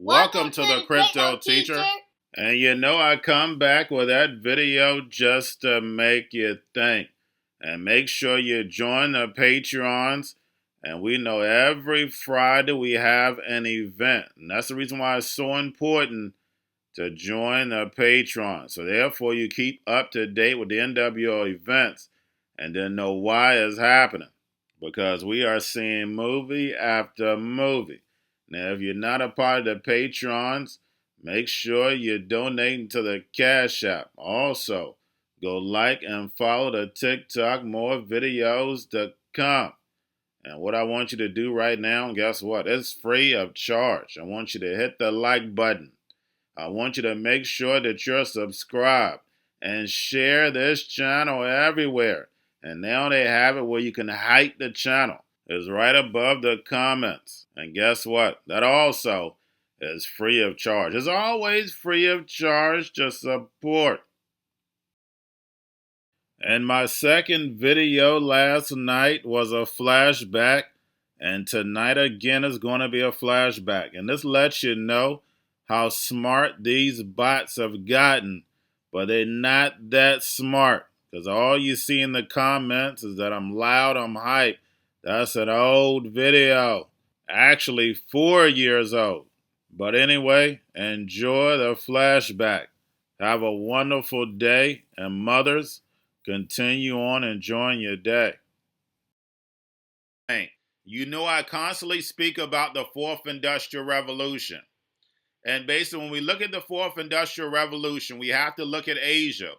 Welcome to the Crypto Teacher. And you know I come back with that video just to make you think. And make sure you join the Patreons. And we know every Friday we have an event. And that's the reason why it's so important to join the Patreon. So therefore you keep up to date with the NWO events and then know why it's happening. Because we are seeing movie after movie. Now, if you're not a part of the Patrons, make sure you're donating to the Cash App. Also, go like and follow the TikTok. More videos to come. And what I want you to do right now, guess what? It's free of charge. I want you to hit the like button. I want you to make sure that you're subscribed and share this channel everywhere. And now they have it where you can hide the channel. It's right above the comments. And guess what? That also is free of charge. It's always free of charge to support. And my second video last night was a flashback. And tonight again is going to be a flashback. And this lets you know how smart these bots have gotten. But they're not that smart. Because all you see in the comments is that I'm loud, I'm hype. That's an old video. Actually 4 years old. But anyway, enjoy the flashback. Have a wonderful day. And mothers, continue on enjoying your day. You know I constantly speak about the fourth industrial revolution. And basically when we look at the fourth industrial revolution, we have to look at Asia.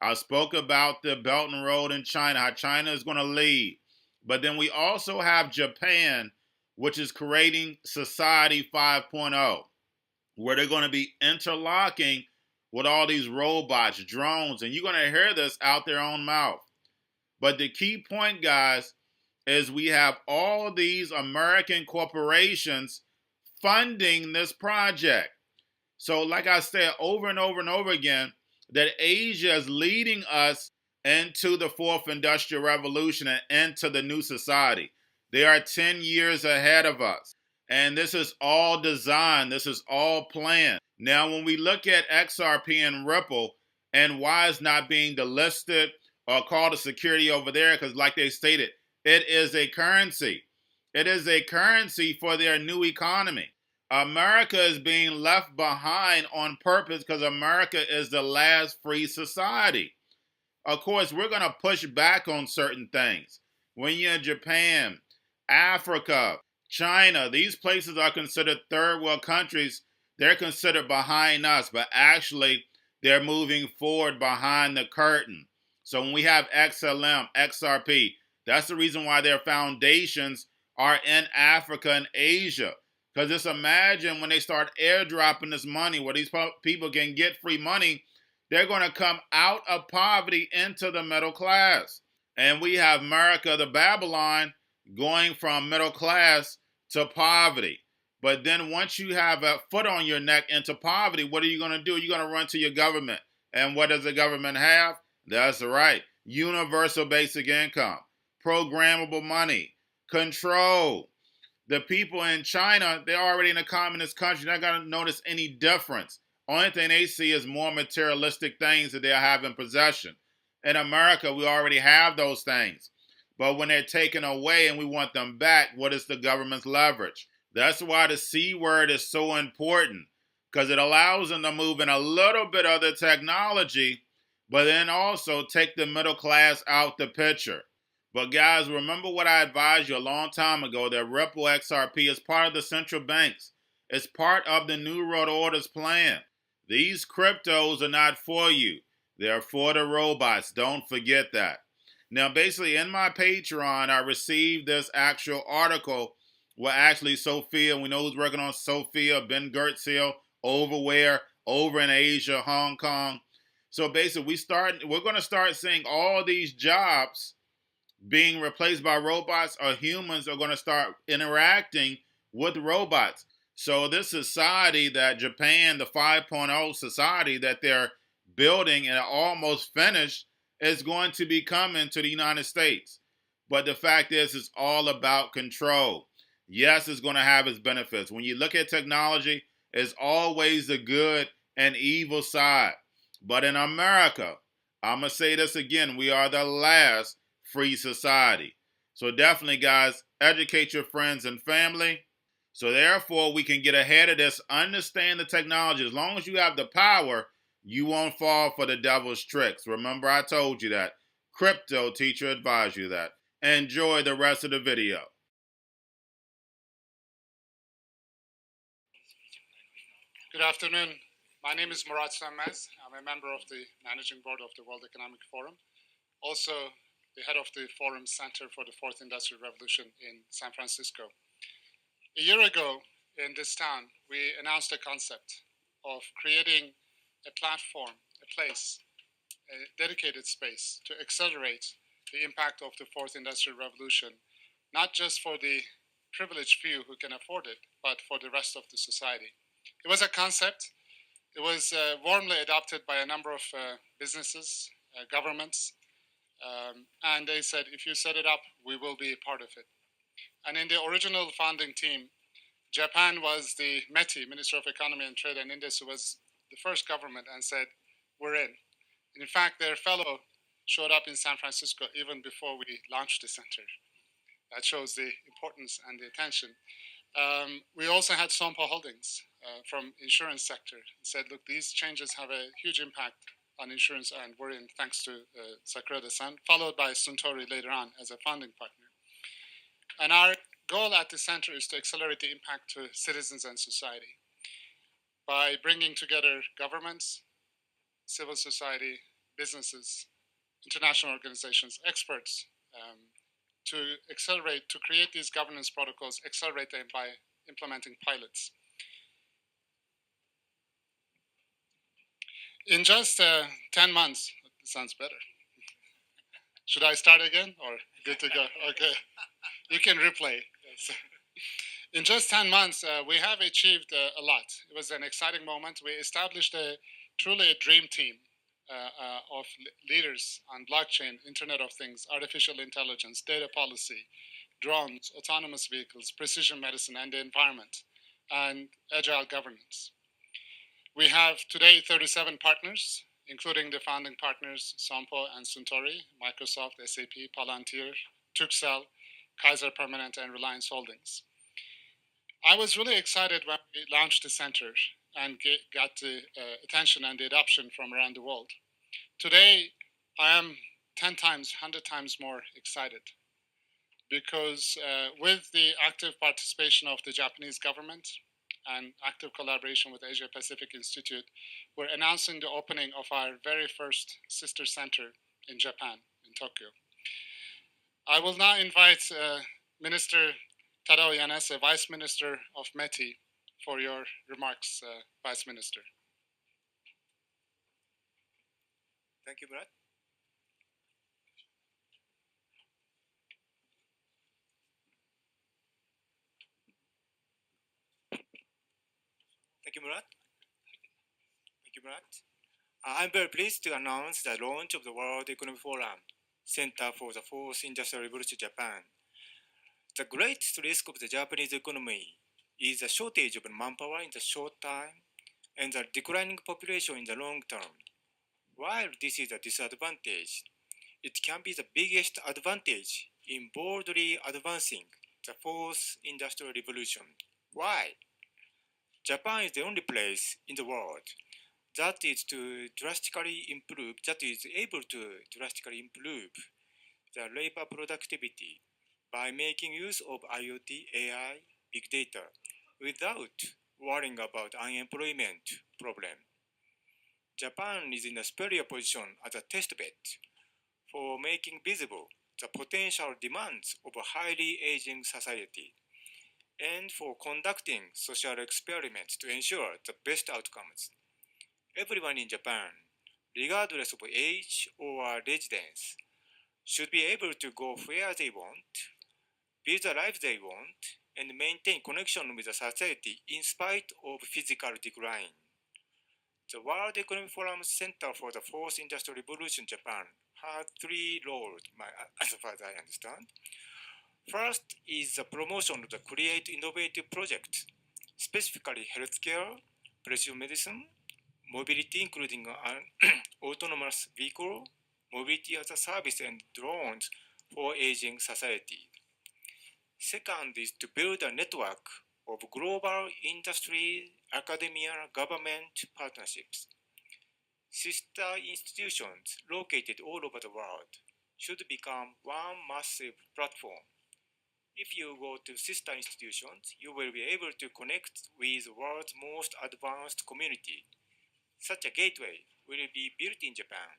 I spoke about the Belt and Road in China, how China is going to lead. But then we also have Japan, which is creating Society 5.0, where they're going to be interlocking with all these robots, drones, and you're going to hear this out their own mouth. But the key point, guys, is we have all these American corporations funding this project. So like I said over and over and over again, that Asia is leading us into the fourth industrial revolution and into the new society. They are 10 years ahead of us. And this is all designed. This is all planned. Now, when we look at XRP and Ripple and why it's not being delisted or called a security over there, because like they stated, it is a currency. It is a currency for their new economy. America is being left behind on purpose because America is the last free society. Of course, we're going to push back on certain things. When you're in Japan, Africa, China, these places are considered third world countries. They're considered behind us, but actually they're moving forward behind the curtain. So when we have XLM, XRP, that's the reason why their foundations are in Africa and Asia. Because just imagine when they start airdropping this money where these people can get free money, they're going to come out of poverty into the middle class. And we have America, the Babylon, going from middle class to poverty. But then once you have a foot on your neck into poverty, what are you going to do? You're going to run to your government. And what does the government have? That's right. Universal basic income, programmable money, control. The people in China, they're already in a communist country. They're not going to notice any difference. Only thing they see is more materialistic things that they have in possession. In America, we already have those things. But when they're taken away and we want them back, what is the government's leverage? That's why the C word is so important, because it allows them to move in a little bit of the technology, but then also take the middle class out the picture. But guys, remember what I advised you a long time ago, that Ripple XRP is part of the central banks. It's part of the New World Order's plan. These cryptos are not for you. They're for the robots. Don't forget that. Now, basically, in my Patreon, I received this actual article where actually Sophia, we know who's working on Sophia, Ben Gertzel, over in Asia, Hong Kong. So basically, we're going to start seeing all these jobs being replaced by robots, or humans are going to start interacting with robots. So this society that Japan, the 5.0 society that they're building and almost finished, is going to be coming to the United States. But the fact is, it's all about control. Yes, it's going to have its benefits. When you look at technology, It's always the good and evil side. But in America, I'm going to say this again, we are the last free society. So definitely, guys, educate your friends and family. So therefore, we can get ahead of this, understand the technology. As long as you have the power, you won't fall for the devil's tricks. Remember, I told you that. Cryptoteacher advised you that. Enjoy the rest of the video. Good afternoon. My name is Murat Sönmez. I'm a member of the Managing Board of the World Economic Forum, also the head of the Forum Center for the Fourth Industrial Revolution in San Francisco. A year ago in this town, we announced a concept of creating a platform, a place, a dedicated space to accelerate the impact of the Fourth Industrial Revolution, not just for the privileged few who can afford it, but for the rest of the society. It was a concept. It was warmly adopted by a number of businesses, governments, and they said, if you set it up, we will be a part of it. And in the original founding team, Japan was the METI, Minister of Economy and Trade and Industry, was the first government and said, we're in. And in fact, their fellow showed up in San Francisco even before we launched the center. That shows the importance and the attention. We also had Sompo Holdings from insurance sector. Said, look, these changes have a huge impact on insurance, and we're in thanks to Sakura-san, followed by Suntory later on as a founding partner. And our goal at the center is to accelerate the impact to citizens and society by bringing together governments, civil society, businesses, international organizations, experts, to accelerate, to create these governance protocols, accelerate them by implementing pilots. In just 10 months, it sounds better. Should I start again or good to go? Okay, you can replay. Yes. In just 10 months, we have achieved a lot. It was an exciting moment. We established truly a dream team of leaders on blockchain, Internet of Things, artificial intelligence, data policy, drones, autonomous vehicles, precision medicine, and the environment, and agile governance. We have today 37 partners, including the founding partners Sompo and Suntory, Microsoft, SAP, Palantir, Turkcell, Kaiser Permanente, and Reliance Holdings. I was really excited when we launched the center and got the attention and the adoption from around the world. Today, I am 10 times, 100 times more excited because with the active participation of the Japanese government and active collaboration with Asia Pacific Institute, we're announcing the opening of our very first sister center in Japan, in Tokyo. I will now invite Minister Tadao Yanase, Vice Minister of METI, for your remarks, Vice Minister. Thank you, Brad. Thank you, Murat. Thank you, Murat. I'm very pleased to announce the launch of the World Economic Forum Center for the Fourth Industrial Revolution Japan. The greatest risk of the Japanese economy is the shortage of manpower in the short time and the declining population in the long term. While this is a disadvantage, it can be the biggest advantage in boldly advancing the fourth industrial revolution. Why? Japan is the only place in the world that is able to drastically improve the labor productivity by making use of IoT, AI, big data, without worrying about unemployment problem. Japan is in a superior position as a testbed for making visible the potential demands of a highly aging society and for conducting social experiments to ensure the best outcomes. Everyone in Japan, regardless of age or residence, should be able to go where they want, build the life they want, and maintain connection with the society in spite of physical decline. The World Economic Forum Center for the Fourth Industrial Revolution Japan has three roles, as far as I understand. First is the promotion of the Create Innovative project specifically healthcare, precision medicine, mobility including an autonomous vehicle, mobility as a service and drones for aging society. Second is to build a network of global industry, academia, government partnerships. Sister institutions located all over the world should become one massive platform. If you go to sister institutions, you will be able to connect with the world's most advanced community. Such a gateway will be built in Japan.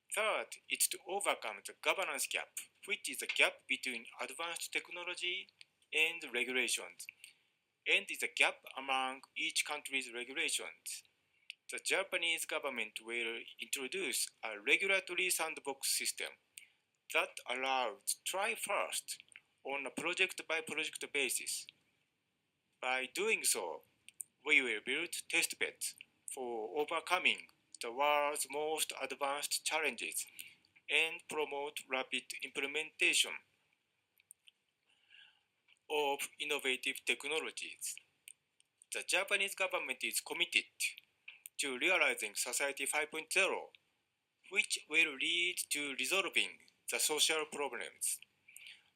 Third, it's to overcome the governance gap, which is a gap between advanced technology and regulations, and is a gap among each country's regulations. The Japanese government will introduce a regulatory sandbox system that allows try first on a project-by-project basis. By doing so, we will build test beds for overcoming the world's most advanced challenges and promote rapid implementation of innovative technologies. The Japanese government is committed to realizing Society 5.0, which will lead to resolving the social problems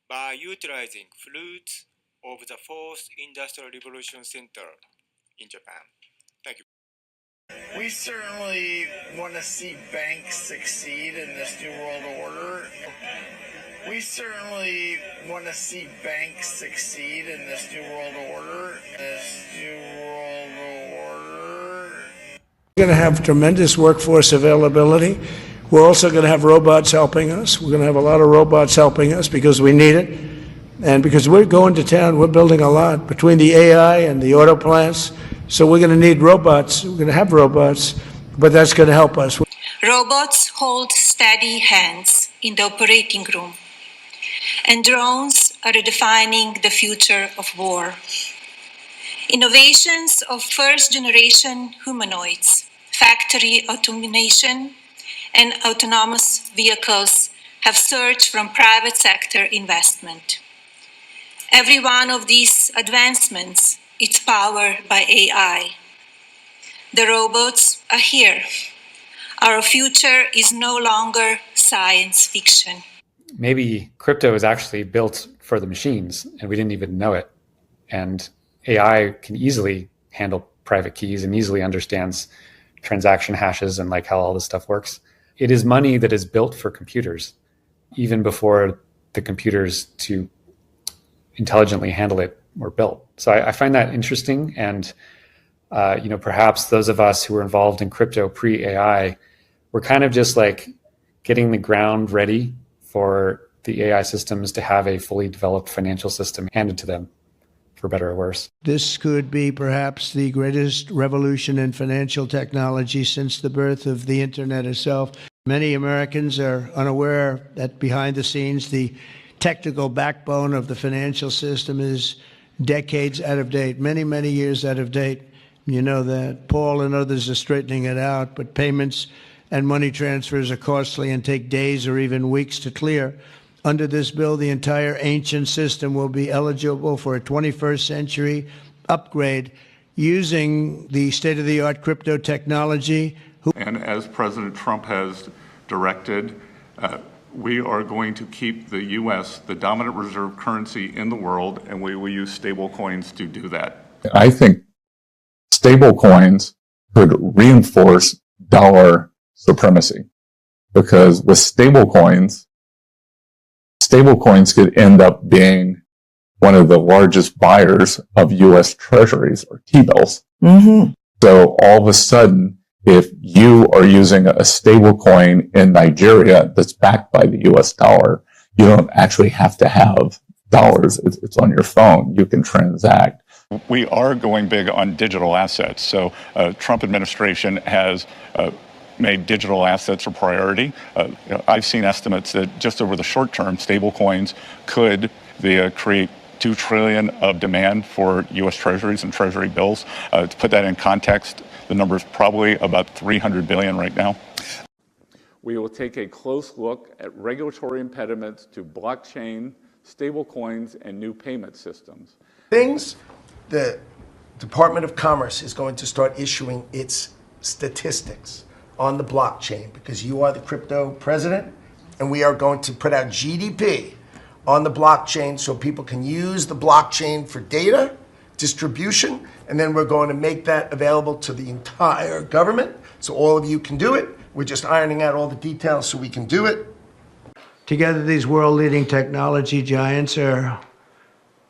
by utilizing fruits of the Fourth Industrial Revolution Center in Japan. Thank you. We certainly want to see banks succeed in this new world order. We certainly want to see banks succeed in this new world order. We're going to have tremendous workforce availability. We're also going to have robots helping us. We're going to have a lot of robots helping us because we need it. And because we're going to town, we're building a lot between the AI and the auto plants. So we're going to need robots. We're going to have robots, but that's going to help us. Robots hold steady hands in the operating room, and drones are redefining the future of war. Innovations of first-generation humanoids, factory automation, and autonomous vehicles have surged from private sector investment. Every one of these advancements is powered by AI. The robots are here. Our future is no longer science fiction. Maybe crypto is actually built for the machines and we didn't even know it. And AI can easily handle private keys and easily understands transaction hashes and like how all this stuff works. It is money that is built for computers, even before the computers to intelligently handle it were built. So I find that interesting. And perhaps those of us who were involved in crypto pre-AI were kind of just like getting the ground ready for the AI systems to have a fully developed financial system handed to them, for better or worse. This could be perhaps the greatest revolution in financial technology since the birth of the internet itself. Many Americans are unaware that behind the scenes, the technical backbone of the financial system is decades out of date, many, many years out of date. You know that. Paul and others are straightening it out, but payments and money transfers are costly and take days or even weeks to clear. Under this bill, the entire ancient system will be eligible for a 21st century upgrade using the state-of-the-art crypto technology. And as President Trump has directed, we are going to keep the U.S. the dominant reserve currency in the world, and we will use stable coins to do that. I think stable coins could reinforce dollar supremacy, because with stable coins could end up being one of the largest buyers of U.S. treasuries or T-bills. Mm-hmm. So all of a sudden, if you are using a stable coin in Nigeria that's backed by the U.S. dollar, you don't actually have to have dollars. It's on your phone. You can transact. We are going big on digital assets. So Trump administration has made digital assets a priority. I've seen estimates that just over the short term, stable coins could create $2 trillion of demand for U.S. treasuries and treasury bills. To put that in context, the number is probably about $300 billion right now. We will take a close look at regulatory impediments to blockchain, stable coins, and new payment systems. Things the Department of Commerce is going to start issuing its statistics on the blockchain, because you are the crypto president, and we are going to put out GDP on the blockchain so people can use the blockchain for data distribution, and then we're going to make that available to the entire government so all of you can do it. We're just ironing out all the details so we can do it. Together, these world-leading technology giants are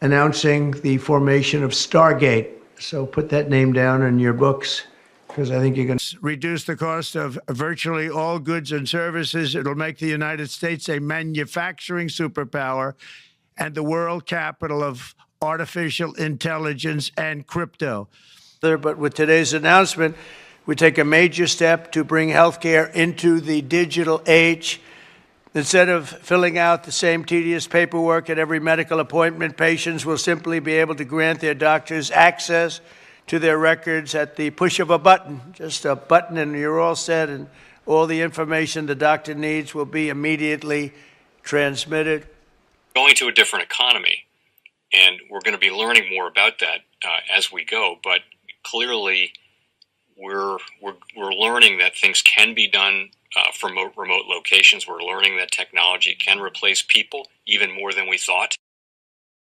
announcing the formation of Stargate. So put that name down in your books, because I think you're going to reduce the cost of virtually all goods and services. It'll make the United States a manufacturing superpower and the world capital of artificial intelligence and crypto. But with today's announcement, we take a major step to bring healthcare into the digital age. Instead of filling out the same tedious paperwork at every medical appointment, patients will simply be able to grant their doctors access to their records at the push of a button. Just a button and you're all set, and all the information the doctor needs will be immediately transmitted. Going to a different economy, and we're going to be learning more about that as we go. But clearly, we're learning that things can be done from remote locations. We're learning that technology can replace people even more than we thought.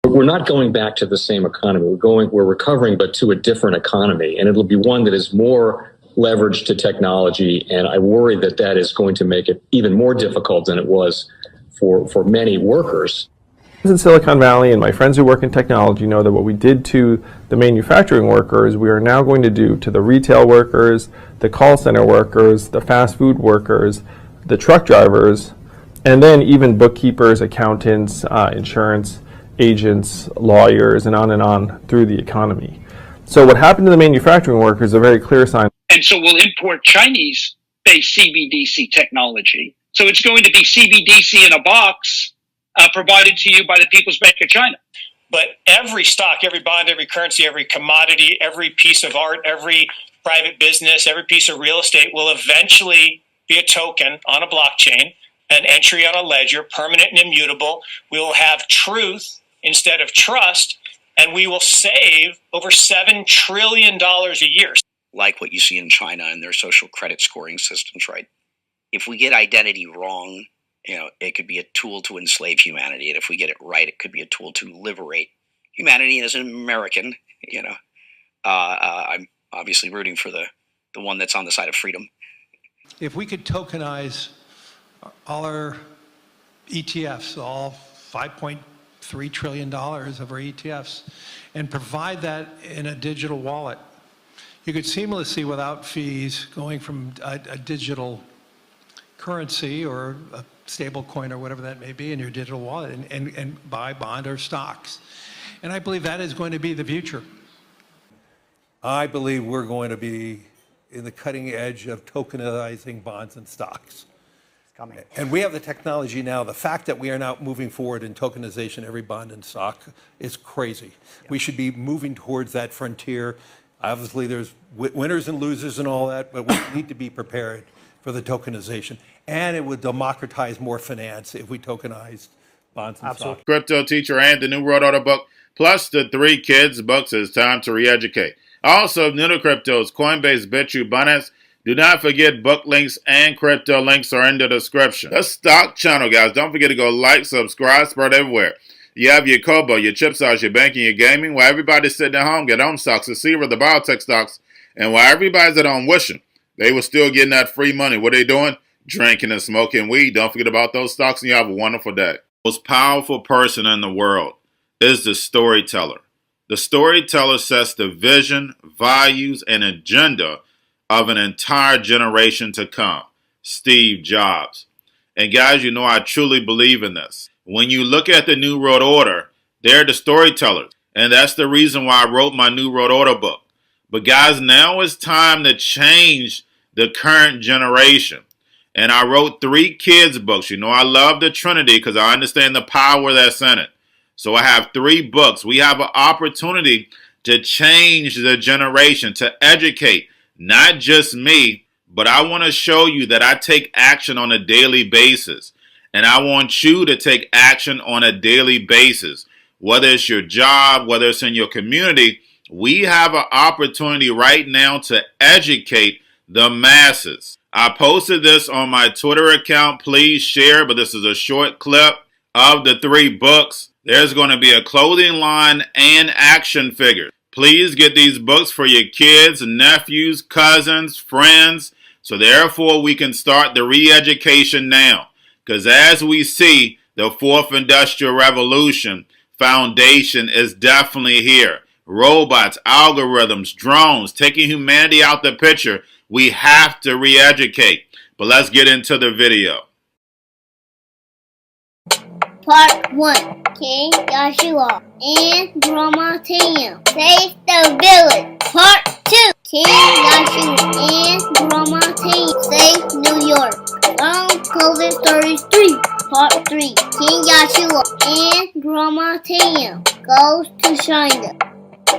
We're not going back to the same economy. We're recovering, but to a different economy, and it'll be one that is more leveraged to technology. And I worry that that is going to make it even more difficult than it was for many workers. In Silicon Valley, and my friends who work in technology know that what we did to the manufacturing workers, we are now going to do to the retail workers, the call center workers, the fast food workers, the truck drivers, and then even bookkeepers, accountants, insurance agents, lawyers, and on through the economy. So what happened to the manufacturing workers is a very clear sign. And so we'll import Chinese-based CBDC technology. So it's going to be CBDC in a box provided to you by the People's Bank of China. But every stock, every bond, every currency, every commodity, every piece of art, every private business, every piece of real estate will eventually be a token on a blockchain, an entry on a ledger, permanent and immutable. We will have truth instead of trust, and we will save over $7 trillion a year. Like what you see in China and their social credit scoring systems, right? If we get identity wrong, it could be a tool to enslave humanity. And if we get it right, it could be a tool to liberate humanity. And as an American, I'm obviously rooting for the one that's on the side of freedom. If we could tokenize all our ETFs, all $5.3 trillion of our ETFs, and provide that in a digital wallet, you could seamlessly, without fees, going from a digital currency or a stable coin or whatever that may be in your digital wallet and buy bond or stocks. And I believe that is going to be the future. I believe we're going to be in the cutting edge of tokenizing bonds and stocks. Coming. And we have the technology now. The fact that we are now moving forward in tokenization, every bond and stock, is crazy. Yeah. We should be moving towards that frontier. Obviously, there's winners and losers and all that, but we need to be prepared for the tokenization. And it would democratize more finance if we tokenized bonds and stocks. Cryptoteacher and the New World Order book, plus the 3 kids books. It's time to re-educate. Also, new to cryptos, Coinbase, Bitrue, Binance. Do not forget book links and crypto links are in the description. The stock channel, guys. Don't forget to go like, subscribe, spread everywhere. You have your Kobo, your chip stocks, your banking, your gaming. While everybody's sitting at home, get home stocks, the Seaver, the biotech stocks. And while everybody's at home wishing they were still getting that free money, what are they doing? Drinking and smoking weed. Don't forget about those stocks, and you have a wonderful day. The most powerful person in the world is the storyteller. The storyteller sets the vision, values, and agenda of an entire generation to come. Steve Jobs. And guys, I truly believe in this. When you look at the New World Order, they're the storytellers. And that's the reason why I wrote my New World Order book. But guys, now it's time to change the current generation. And I wrote 3 kids books. I love the Trinity because I understand the power that's in it. So I have 3 books. We have an opportunity to change the generation, to educate, not just me, but I want to show you that I take action on a daily basis. And I want you to take action on a daily basis. Whether it's your job, whether it's in your community, We have an opportunity right now to educate the masses. I posted this on my Twitter account. Please share, but this is a short clip of the 3 books. There's going to be a clothing line and action figures. Please get these books for your kids, nephews, cousins, friends, so therefore we can start the re-education now. Because as we see, the 4th Industrial Revolution foundation is definitely here. Robots, algorithms, drones, taking humanity out the picture. We have to re-educate. But let's get into the video. Part 1. King Joshua and Grandma Tam save the village. Part 2. King Joshua and Grandma Tam save New York from COVID-33. Part 3. King Joshua and Grandma Tam goes to China.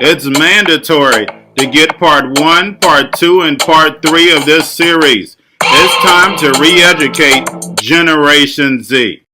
It's mandatory to get part 1, part 2, and part 3 of this series. It's time to re-educate Generation Z.